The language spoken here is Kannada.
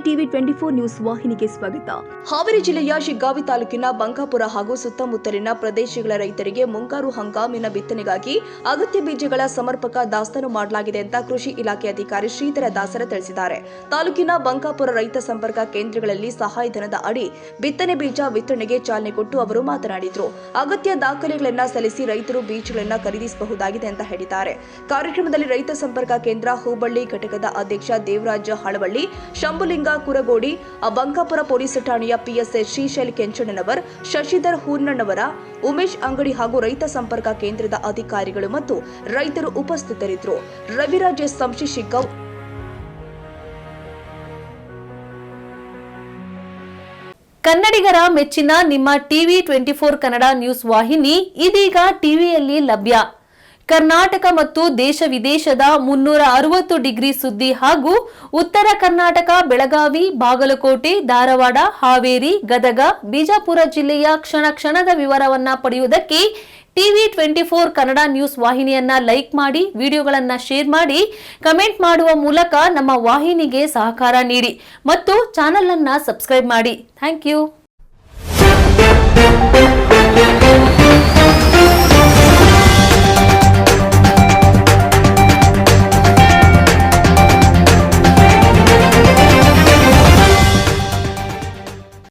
ಟಿವಿ 24 ನ್ಯೂಸ್ ವಾಹಿನಿಗೆ ಸ್ವಾಗತ. ಹಾವೇರಿ ಜಿಲ್ಲೆಯ ಶಿಗ್ಗಾವಿ ತಾಲೂಕಿನ ಬಂಕಾಪುರ ಹಾಗೂ ಸುತ್ತಮುತ್ತಲಿನ ಪ್ರದೇಶಗಳ ರೈತರಿಗೆ ಮುಂಗಾರು ಹಂಗಾಮಿನ ಬಿತ್ತನೆಗಾಗಿ ಅಗತ್ಯ ಬೀಜಗಳ ಸಮರ್ಪಕ ದಾಸ್ತಾನು ಮಾಡಲಾಗಿದೆ ಅಂತ ಕೃಷಿ ಇಲಾಖೆ ಅಧಿಕಾರಿ ಶ್ರೀಧರ ದಾಸರ ತಿಳಿಸಿದ್ದಾರೆ. ತಾಲೂಕಿನ ಬಂಕಾಪುರ ರೈತ ಸಂಪರ್ಕ ಕೇಂದ್ರಗಳಲ್ಲಿ ಸಹಾಯಧನದ ಅಡಿ ಬಿತ್ತನೆ ಬೀಜ ವಿತರಣೆಗೆ ಚಾಲನೆ ಕೊಟ್ಟು ಅವರು ಮಾತನಾಡಿದರು. ಅಗತ್ಯ ದಾಖಲೆಗಳನ್ನು ಸಲ್ಲಿಸಿ ರೈತರು ಬೀಜಗಳನ್ನು ಖರೀದಿಸಬಹುದಾಗಿದೆ ಅಂತ ಹೇಳಿದ್ದಾರೆ. ಕಾರ್ಯಕ್ರಮದಲ್ಲಿ ರೈತ ಸಂಪರ್ಕ ಕೇಂದ್ರ ಹುಬ್ಬಳ್ಳಿ ಘಟಕದ ಅಧ್ಯಕ್ಷ ದೇವರಾಜ ಹಳವಳ್ಳಿ, ಶಂಭುಲಿಂಗ ಕುರಗೋಡಿ, ಬಂಕಾಪುರ ಪೊಲೀಸ್ ಠಾಣೆಯ ಪಿಎಸ್ಐ ಶ್ರೀಶೈಲ್ ಕೆಂಚಣ್ಣನವರ್, ಶಶಿಧರ್ ಹೂರ್ಣಣ್ಣವರ, ಉಮೇಶ್ ಅಂಗಡಿ ಹಾಗೂ ರೈತ ಸಂಪರ್ಕ ಕೇಂದ್ರದ ಅಧಿಕಾರಿಗಳು ಮತ್ತು ರೈತರು ಉಪಸ್ಥಿತರಿದ್ದರು. ರವಿರಾಜ್ ಸಂಶಿ ಶಿಗ್ಗಾಂವ್. ಕನ್ನಡಿಗರ ಮೆಚ್ಚಿನ ನಿಮ್ಮ ಟಿವಿ 24 ಕನ್ನಡ ನ್ಯೂಸ್ ವಾಹಿನಿ ಇದೀಗ ಟಿವಿಯಲ್ಲಿ ಲಭ್ಯ. ಕರ್ನಾಟಕ ಮತ್ತು ದೇಶ ವಿದೇಶದ 360 ಡಿಗ್ರಿ ಸುದ್ದಿ ಹಾಗೂ ಉತ್ತರ ಕರ್ನಾಟಕ, ಬೆಳಗಾವಿ, ಬಾಗಲಕೋಟೆ, ಧಾರವಾಡ, ಹಾವೇರಿ, ಗದಗ, ಬಿಜಾಪುರ ಜಿಲ್ಲೆಯ ಕ್ಷಣ ಕ್ಷಣದ ವಿವರವನ್ನ ಪಡೆಯುವುದಕ್ಕೆ ಟಿವಿ 24 ಕನ್ನಡ ನ್ಯೂಸ್ ವಾಹಿನಿಯನ್ನ ಲೈಕ್ ಮಾಡಿ, ವಿಡಿಯೋಗಳನ್ನ ಶೇರ್ ಮಾಡಿ, ಕಮೆಂಟ್ ಮಾಡುವ ಮೂಲಕ ನಮ್ಮ ವಾಹಿನಿಗೆ ಸಹಕಾರ ನೀಡಿ ಮತ್ತು ಚಾನೆಲ್ ಅನ್ನ ಸಬ್ಸ್ಕ್ರೈಬ್ ಮಾಡಿ. Thank you.